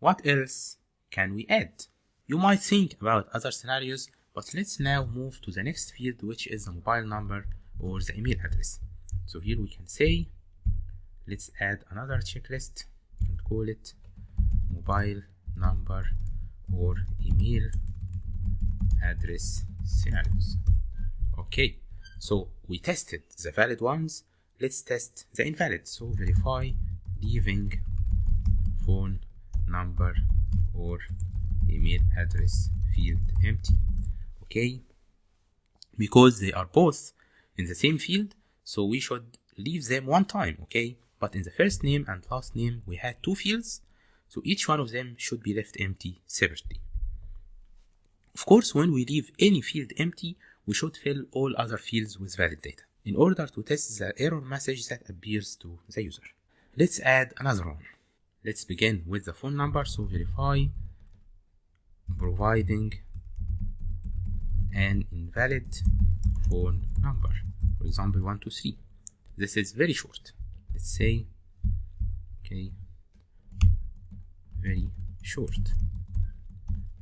what else can we add? You might think about other scenarios, but let's now move to the next field, which is the mobile number or the email address. So here we can say, let's add another checklist and call it mobile number or email address scenarios. Okay, so we tested the valid ones. Let's test the invalid. So verify leaving phone number or email address field empty. Okay, because they are both in the same field, so we should leave them one time. Okay, but in the first name and last name we had two fields, so each one of them should be left empty separately. Of course, when we leave any field empty, we should fill all other fields with valid data in order to test the error message that appears to the user. Let's add another one. Let's begin with the phone number. So verify providing an invalid phone number, for example 123. This is very short. Let's say, okay, very short.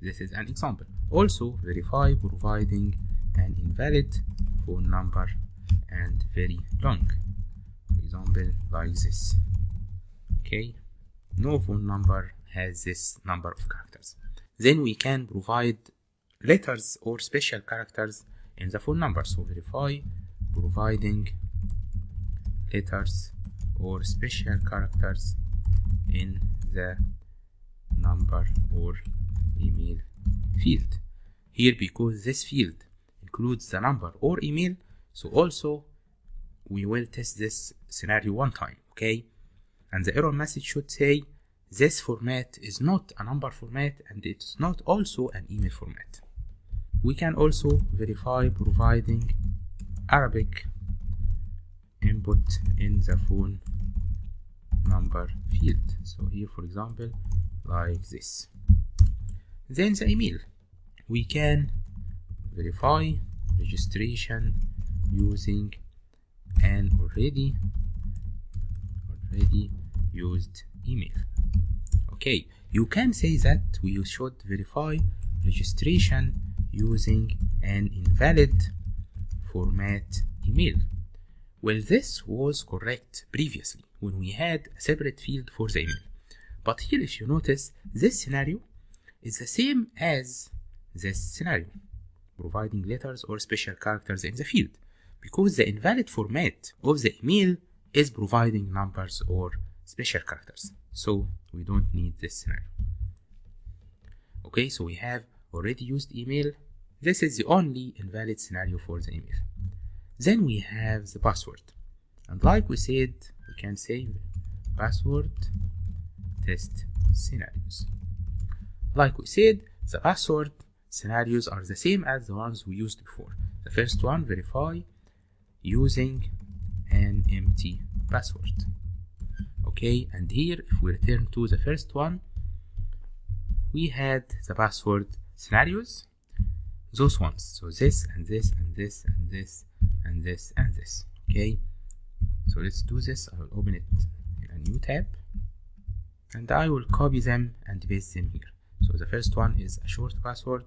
This is an example. Also verify providing an invalid phone number and very long, for example like this. Okay, no phone number has this number of characters. Then we can provide letters or special characters in the phone number. So verify providing letters or special characters in the number or email field. Here, because this field includes the number or email, so also we will test this scenario one time. Okay, and the error message should say this format is not a number format and it's not also an email format. We can also verify providing Arabic input in the phone number field. So here, for example, like this. Then the email, we can verify registration using an already used email. Okay, you can say that we should verify registration using an invalid format email. Well, this was correct previously when we had a separate field for the email. But here, if you notice, this scenario is the same as this scenario, providing letters or special characters in the field, because the invalid format of the email is providing numbers or special characters. So we don't need this scenario. Okay, so we have already used email. This is the only invalid scenario for the email. Then we have the password. And like we said, we can say password test scenarios. Like we said, the password scenarios are the same as the ones we used before. The first one, verify using an empty password. Okay, and here if we return to the first one, we had the password scenarios, those ones. So this and this and this and this and this and this. Okay, so let's do this. I will open it in a new tab and I will copy them and paste them here. So the first one is a short password.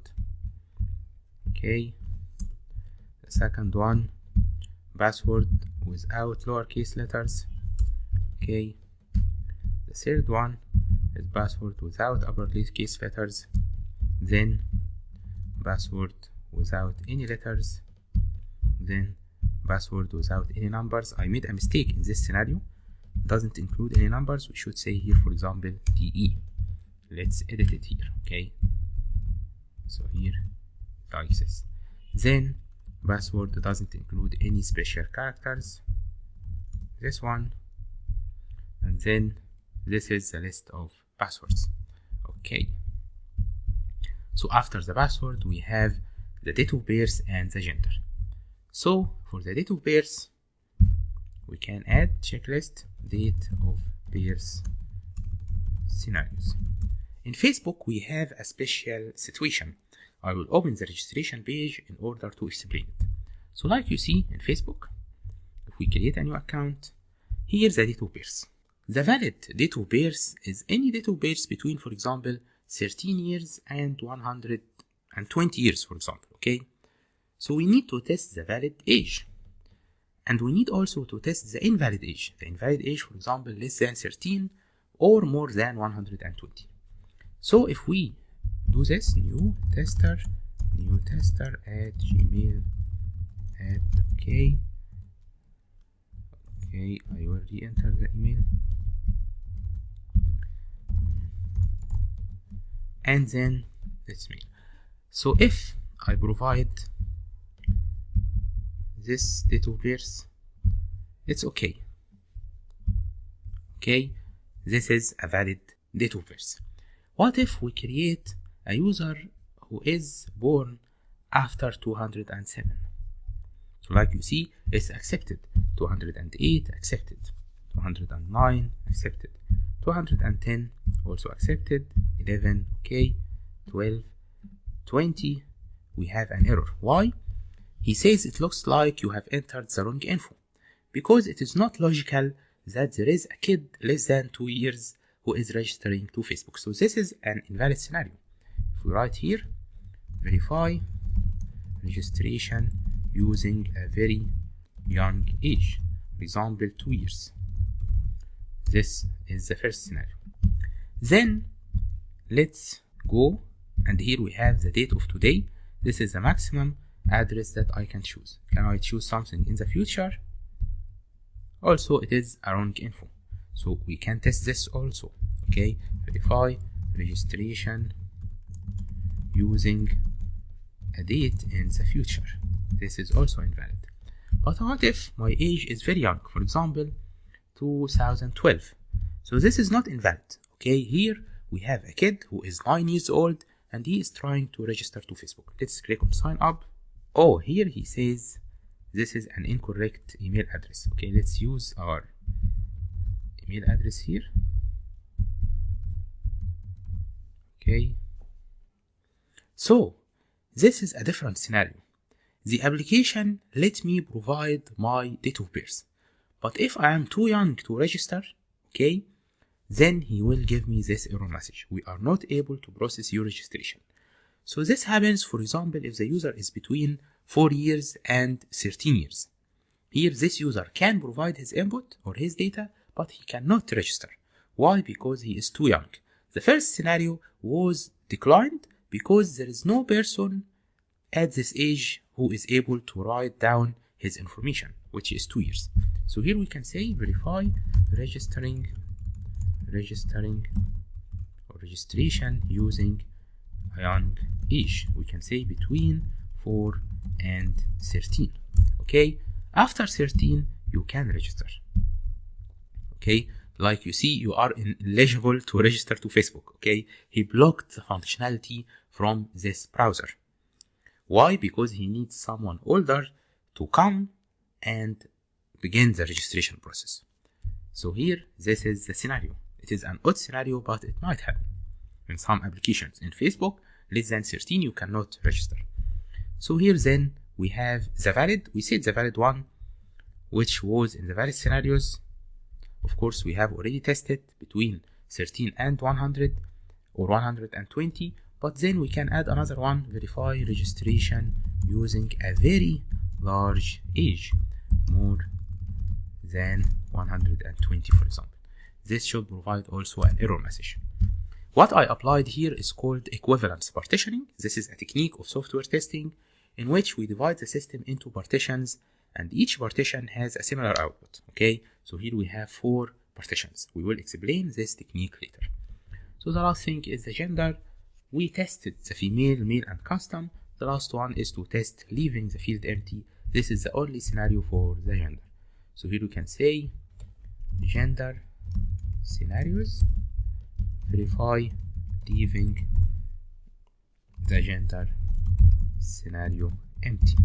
Okay, the second one, password without lowercase letters. Okay, the third one is password without uppercase letters. Then password without any letters. Then password without any numbers. I made a mistake in this scenario. It doesn't include any numbers. We should say here, for example, DE. Let's edit it here. Okay, so here like this. Then password doesn't include any special characters, this one, and then this is the list of passwords. Okay, so after the password we have the date of birth and the gender. So for the date of birth we can add checklist date of birth scenarios. In Facebook we have a special situation. I will open the registration page in order to explain it. So like you see in Facebook, if we create a new account, here's the date of birth. The valid date of birth is any date of birth between, for example, 13 years and 120 years, for example, okay? So we need to test the valid age. And we need also to test the invalid age. The invalid age, for example, less than 13 or more than 120. So if we do this, new tester at gmail at okay, I will re-enter the email, and then let's mail. So if I provide this date of birth, it's okay. Okay, this is a valid date of birth. What if we create a user who is born after 207? So like you see, it's accepted. 208 accepted, 209 accepted, 210 also accepted, 11 okay, 12, 20 we have an error. Why? He says it looks like you have entered the wrong info, because it is not logical that there is a kid less than 2 years who is registering to Facebook. So this is an invalid scenario. If we write here, verify registration using a very young age, for example 2 years. This is the first scenario. Then let's go, and here we have the date of today. This is the maximum address that I can choose. Can I choose something in the future? Also, it is a wrong info, so we can test this also. Okay, verify registration using a date in the future. This is also invalid. But what if my age is very young, for example 2012? So this is not invalid. Okay, here we have a kid who is 9 years old and he is trying to register to Facebook. Let's click on sign up. Oh, here he says this is an incorrect email address. Okay, let's use our email address here. Okay, so this is a different scenario. The application let me provide my date of birth, but if I am too young to register, okay, then he will give me this error message: we are not able to process your registration. So this happens, for example, if the user is between 4 years and 13 years. Here this user can provide his input or his data, but he cannot register. Why? Because he is too young. The first scenario was declined because there is no person at this age who is able to write down his information, which is 2 years. So here we can say verify registration using a young age. We can say between 4 and 13. Okay, after 13 you can register. Okay, like you see, you are ineligible to register to Facebook. Okay, he blocked the functionality from this browser. Why? Because he needs someone older to come and begin the registration process. So here, this is the scenario. It is an odd scenario, but it might happen in some applications. In Facebook, less than 13 you cannot register. So here then we have the valid. We said the valid one, which was in the valid scenarios. Of course, we have already tested between 13 and 100 or 120, but then we can add another one, verify registration using a very large age, more than 120, for example. This should provide also an error message. What I applied here is called equivalence partitioning. This is a technique of software testing in which we divide the system into partitions, and each partition has a similar output. Okay, so here we have 4 partitions. We will explain this technique later. So the last thing is the gender. We tested the female, male, and custom. The last one is to test leaving the field empty. This is the only scenario for the gender. So here we can say gender scenarios, verify leaving the gender scenario empty.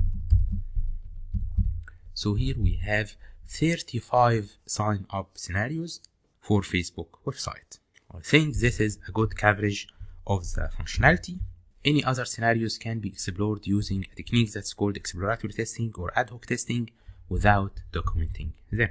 So here we have 35 sign up scenarios for Facebook website. I think this is a good coverage of the functionality. Any other scenarios can be explored using a technique that's called exploratory testing or ad hoc testing without documenting them.